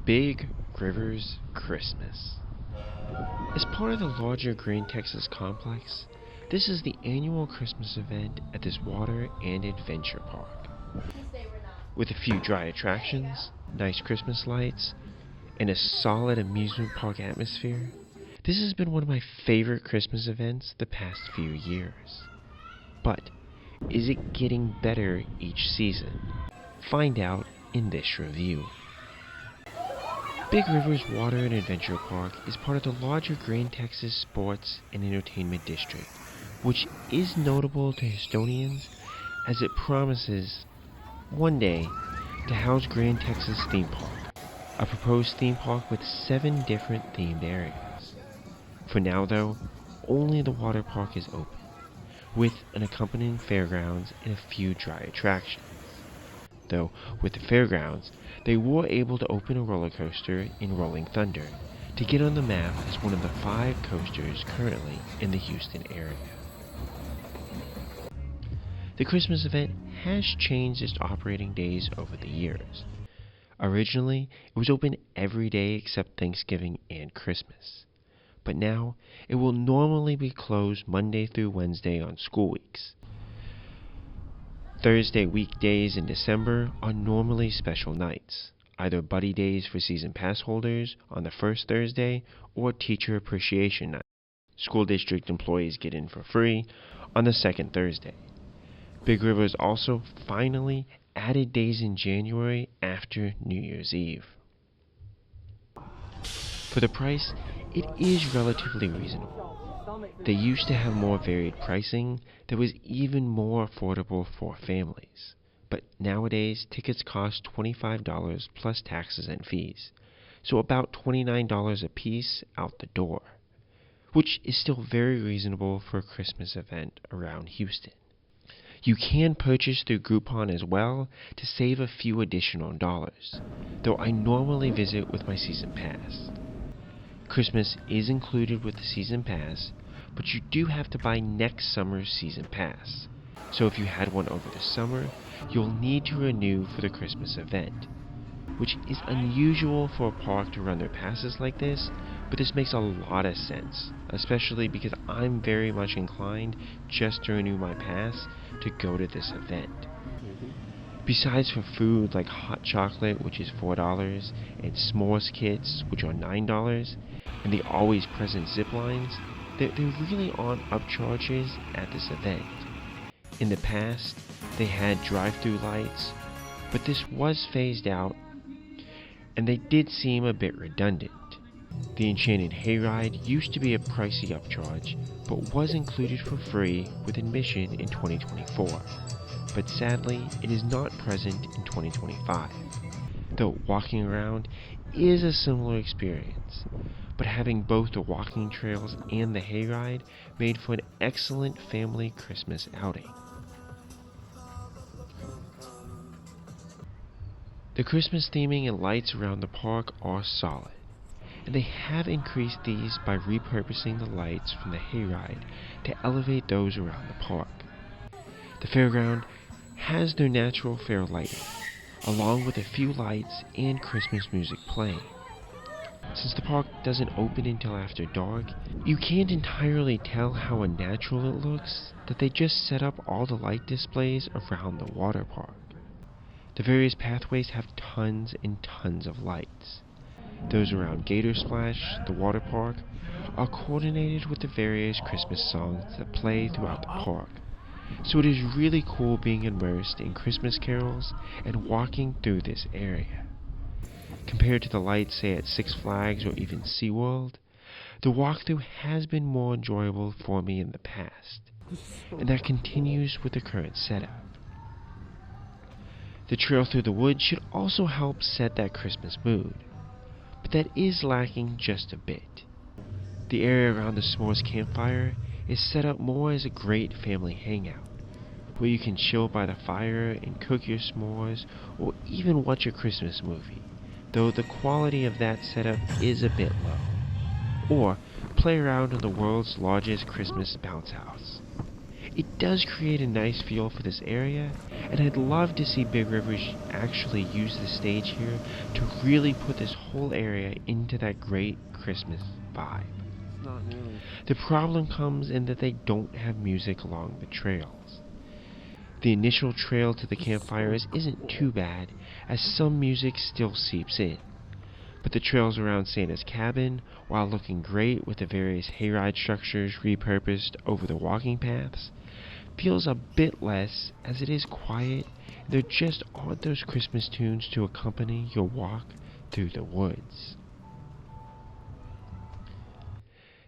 Big Rivers Christmas. As part of the larger Grand Texas complex, this is the annual Christmas event at this water and adventure park. With a few dry attractions, nice Christmas lights, and a solid amusement park atmosphere, this has been one of my favorite Christmas events the past few years. But is it getting better each season? Find out in this review. Big Rivers Water and Adventure Park is part of the larger Grand Texas Sports and Entertainment District, which is notable to Houstonians as it promises one day to house Grand Texas Theme Park, a proposed theme park with 7 different themed areas. For now though, only the water park is open, with an accompanying fairgrounds and a few dry attractions. Though, with the fairgrounds, they were able to open a roller coaster in Rolling Thunder to get on the map as one of the 5 coasters currently in the Houston area. The Christmas event has changed its operating days over the years. Originally, it was open every day except Thanksgiving and Christmas. But now, it will normally be closed Monday through Wednesday on school weeks. Thursday weekdays in December are normally special nights, either buddy days for season pass holders on the first Thursday or teacher appreciation night. School district employees get in for free on the second Thursday. Big Rivers also finally added days in January after New Year's Eve. For the price, it is relatively reasonable. They used to have more varied pricing that was even more affordable for families. But nowadays, tickets cost $25 plus taxes and fees, so about $29 a piece out the door, which is still very reasonable for a Christmas event around Houston. You can purchase through Groupon as well to save a few additional dollars, though I normally visit with my season pass. Christmas is included with the season pass, but you do have to buy next summer's season pass. So if you had one over the summer, you'll need to renew for the Christmas event, which is unusual for a park to run their passes like this, but this makes a lot of sense, especially because I'm very much inclined just to renew my pass to go to this event. Besides for food like hot chocolate, which is $4, and s'mores kits, which are $9, and the always present zip lines, there really aren't upcharges at this event. In the past, they had drive-through lights, but this was phased out, and they did seem a bit redundant. The Enchanted Hayride used to be a pricey upcharge, but was included for free with admission in 2024. But sadly, it is not present in 2025. Though walking around is a similar experience, but having both the walking trails and the hayride made for an excellent family Christmas outing. The Christmas theming and lights around the park are solid, and they have increased these by repurposing the lights from the hayride to elevate those around the park. The fairground has their natural fair lighting, along with a few lights and Christmas music playing. Since the park doesn't open until after dark, you can't entirely tell how unnatural it looks that they just set up all the light displays around the water park. The various pathways have tons and tons of lights. Those around Gator Splash, the water park, are coordinated with the various Christmas songs that play throughout the park. So it is really cool being immersed in Christmas carols and walking through this area. Compared to the lights, say at Six Flags or even SeaWorld, the walkthrough has been more enjoyable for me in the past, and that continues with the current setup. The trail through the woods should also help set that Christmas mood, but that is lacking just a bit. The area around the s'mores campfire is set up more as a great family hangout, where you can chill by the fire and cook your s'mores or even watch a Christmas movie, though the quality of that setup is a bit low. Or play around in the world's largest Christmas bounce house. It does create a nice feel for this area, and I'd love to see Big Rivers actually use the stage here to really put this whole area into that great Christmas vibe. Not nearly. The problem comes in that they don't have music along the trails. The initial trail to the campfires isn't too bad, as some music still seeps in. But the trails around Santa's cabin, while looking great with the various hayride structures repurposed over the walking paths, feels a bit less, as it is quiet and there just aren't those Christmas tunes to accompany your walk through the woods.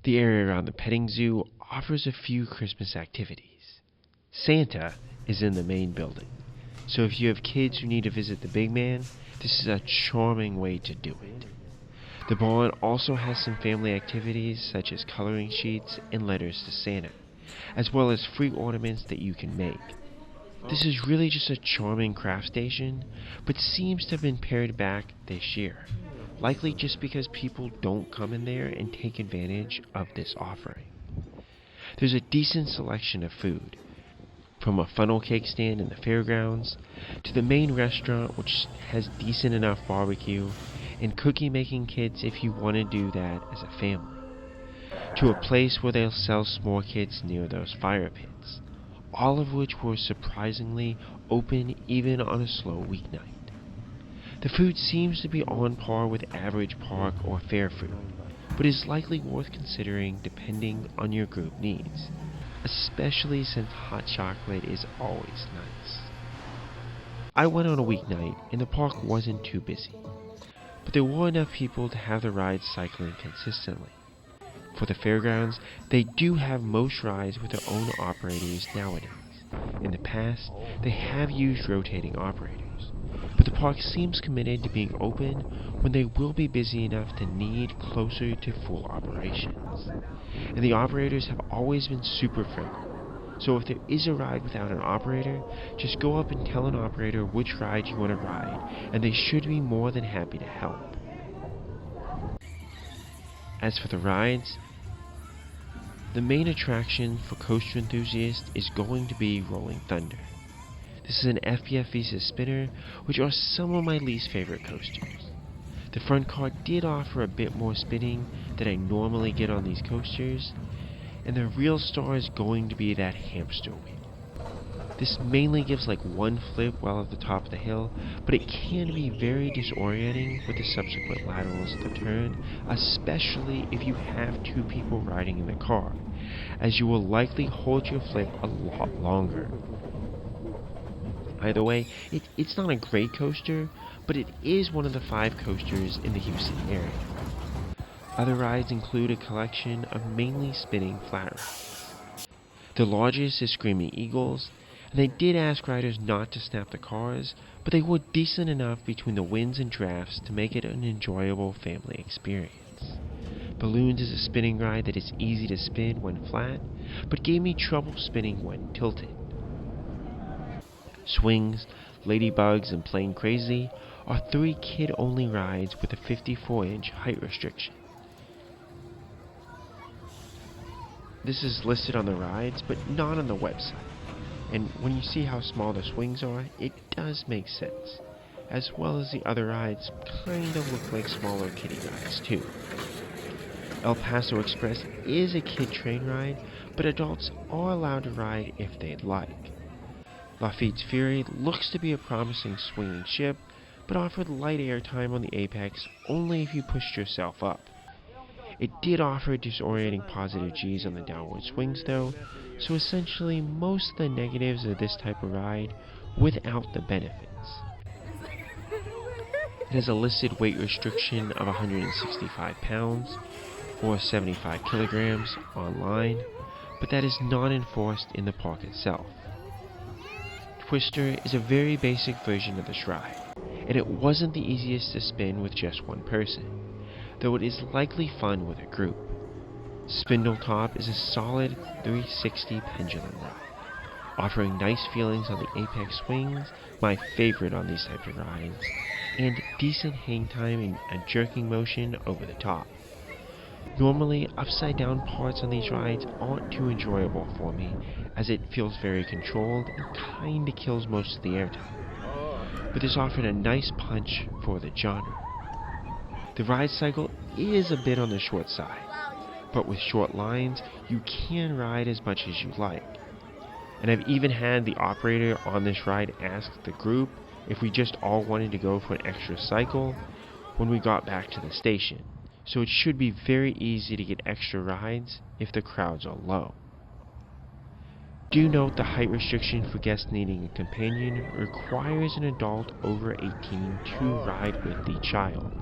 The area around the petting zoo offers a few Christmas activities. Santa is in the main building, so if you have kids who need to visit the big man, this is a charming way to do it. The barn also has some family activities such as coloring sheets and letters to Santa, as well as free ornaments that you can make. This is really just a charming craft station, but seems to have been pared back this year, likely just because people don't come in there and take advantage of this offering. There's a decent selection of food, from a funnel cake stand in the fairgrounds, to the main restaurant which has decent enough barbecue, and cookie making kits if you want to do that as a family, to a place where they'll sell s'more kits near those fire pits, all of which were surprisingly open even on a slow weeknight. The food seems to be on par with average park or fair food, but is likely worth considering depending on your group needs, especially since hot chocolate is always nice. I went on a weeknight and the park wasn't too busy, but there were enough people to have the rides cycling consistently. For the fairgrounds, they do have most rides with their own operators nowadays. In the past, they have used rotating operators, but the park seems committed to being open when they will be busy enough to need closer to full operations. And the operators have always been super friendly, so if there is a ride without an operator, just go up and tell an operator which ride you want to ride, and they should be more than happy to help. As for the rides, the main attraction for coaster enthusiasts is going to be Rolling Thunder. This is an FBF Visa spinner, which are some of my least favorite coasters. The front car did offer a bit more spinning than I normally get on these coasters, and the real star is going to be that hamster wheel. This mainly gives like one flip while at the top of the hill, but it can be very disorienting with the subsequent laterals at the turn, especially if you have two people riding in the car, as you will likely hold your flip a lot longer. Either way, it's not a great coaster, but it is one of the 5 coasters in the Houston area. Other rides include a collection of mainly spinning flat rides. The largest is Screaming Eagles, and they did ask riders not to snap the cars, but they were decent enough between the winds and drafts to make it an enjoyable family experience. Balloons is a spinning ride that is easy to spin when flat, but gave me trouble spinning when tilted. Swings, Ladybugs, and Plain Crazy are 3 kid-only rides with a 54-inch height restriction. This is listed on the rides, but not on the website. And when you see how small the swings are, it does make sense, as well as the other rides kind of look like smaller kiddie rides too. El Paso Express is a kid train ride, but adults are allowed to ride if they'd like. Lafitte's Fury looks to be a promising swinging ship, but offered light airtime on the apex only if you pushed yourself up. It did offer disorienting positive G's on the downward swings though, so essentially most of the negatives of this type of ride without the benefits. It has a listed weight restriction of 165 pounds or 75 kilograms online, but that is not enforced in the park itself. Twister is a very basic version of this ride, and it wasn't the easiest to spin with just one person, though it is likely fun with a group. Spindle Top is a solid 360 pendulum ride, offering nice feelings on the apex swings, my favorite on these types of rides, and decent hang time and a jerking motion over the top. Normally, upside down parts on these rides aren't too enjoyable for me, as it feels very controlled and kinda kills most of the airtime. But this offered a nice punch for the genre. The ride cycle is a bit on the short side, but with short lines, you can ride as much as you like. And I've even had the operator on this ride ask the group if we just all wanted to go for an extra cycle when we got back to the station. So it should be very easy to get extra rides if the crowds are low. Do note the height restriction for guests needing a companion requires an adult over 18 to ride with the child,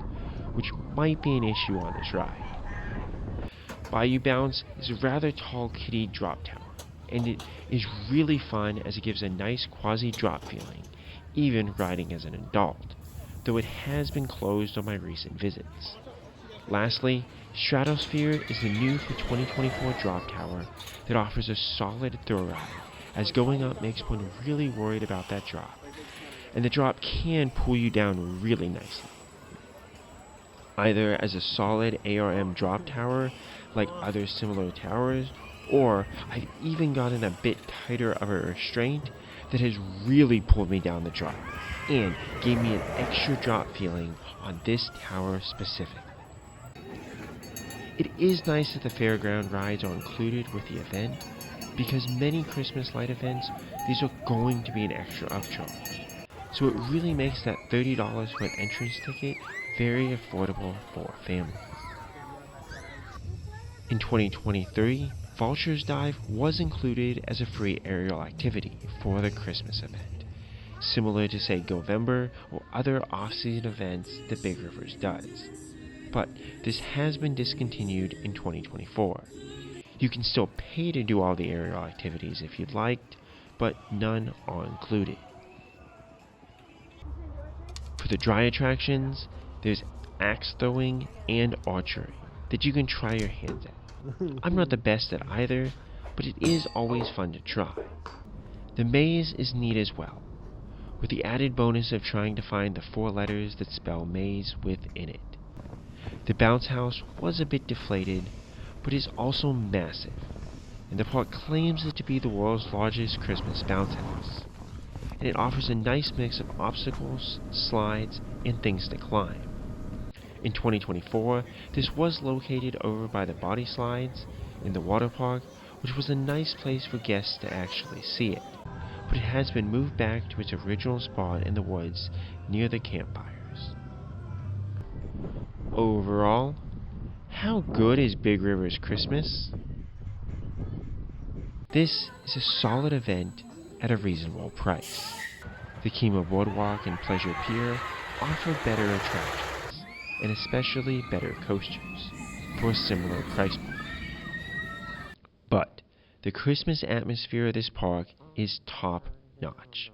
which might be an issue on this ride. Bayou Bounce is a rather tall kiddie drop tower, and it is really fun as it gives a nice quasi-drop feeling, even riding as an adult, though it has been closed on my recent visits. Lastly, Stratosphere is the new for 2024 drop tower that offers a solid thrill ride, as going up makes one really worried about that drop, and the drop can pull you down really nicely. Either as a solid ARM drop tower like other similar towers, or I've even gotten a bit tighter of a restraint that has really pulled me down the drop and gave me an extra drop feeling on this tower specifically. It is nice that the Fairground Rides are included with the event, because many Christmas light events, these are going to be an extra upcharge. So it really makes that $30 for an entrance ticket very affordable for families. In 2023, Vulture's Dive was included as a free aerial activity for the Christmas event, similar to say Govember or other off-season events that Big Rivers does. But this has been discontinued in 2024. You can still pay to do all the aerial activities if you'd liked, but none are included. For the dry attractions, there's axe throwing and archery that you can try your hands at. I'm not the best at either, but it is always fun to try. The maze is neat as well, with the added bonus of trying to find the 4 letters that spell maze within it. The bounce house was a bit deflated, but is also massive, and the park claims it to be the world's largest Christmas bounce house. And it offers a nice mix of obstacles, slides, and things to climb. In 2024, this was located over by the body slides in the water park, which was a nice place for guests to actually see it, but it has been moved back to its original spot in the woods near the campfires. Overall, how good is Big Rivers Christmas? This is a solid event at a reasonable price. The Kima Boardwalk and Pleasure Pier offer better attractions, and especially better coasters, for a similar price point. But the Christmas atmosphere of this park is top notch.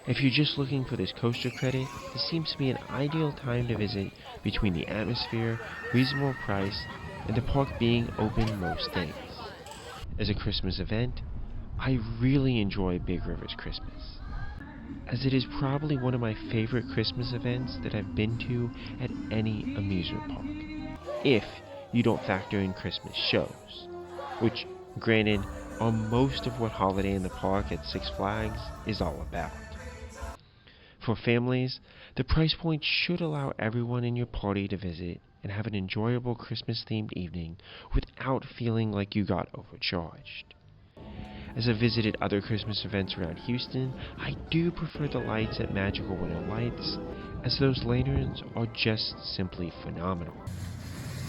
If you're just looking for this coaster credit, this seems to be an ideal time to visit between the atmosphere, reasonable price, and the park being open most days. As a Christmas event, I really enjoy Big Rivers Christmas, as it is probably one of my favorite Christmas events that I've been to at any amusement park, if you don't factor in Christmas shows, which, granted, are most of what Holiday in the Park at Six Flags is all about. For families, the price point should allow everyone in your party to visit and have an enjoyable Christmas-themed evening without feeling like you got overcharged. As I've visited other Christmas events around Houston, I do prefer the lights at Magical Winter Lights, as those lanterns are just simply phenomenal,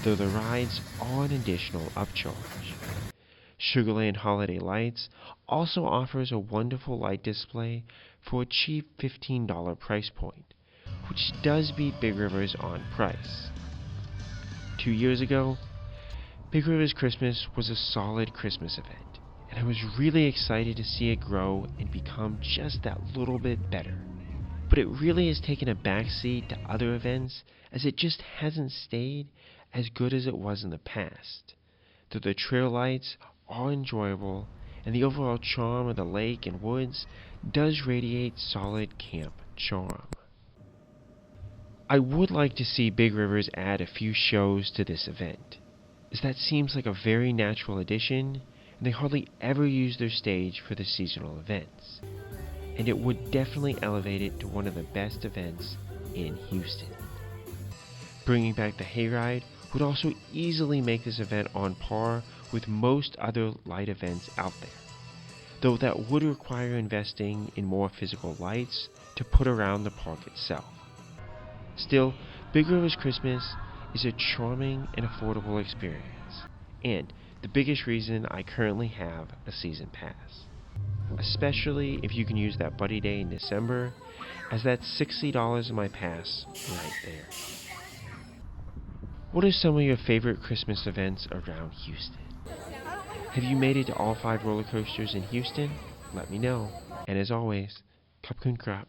though the rides are an additional upcharge. Sugarland Holiday Lights also offers a wonderful light display for a cheap $15 price point, which does beat Big Rivers on price. 2 years ago, Big Rivers Christmas was a solid Christmas event, and I was really excited to see it grow and become just that little bit better. But it really has taken a backseat to other events, as it just hasn't stayed as good as it was in the past, though the trail lights are enjoyable, and the overall charm of the lake and woods does radiate solid camp charm. I would like to see Big Rivers add a few shows to this event, is that seems like a very natural addition, and they hardly ever use their stage for the seasonal events. And it would definitely elevate it to one of the best events in Houston. Bringing back the Hayride would also easily make this event on par with most other light events out there, though that would require investing in more physical lights to put around the park itself. Still, Big River's Christmas is a charming and affordable experience, and the biggest reason I currently have a season pass. Especially if you can use that buddy day in December, as that's $60 in my pass right there. What are some of your favorite Christmas events around Houston? Have you made it to all 5 roller coasters in Houston? Let me know. And as always, Kapkun Krap.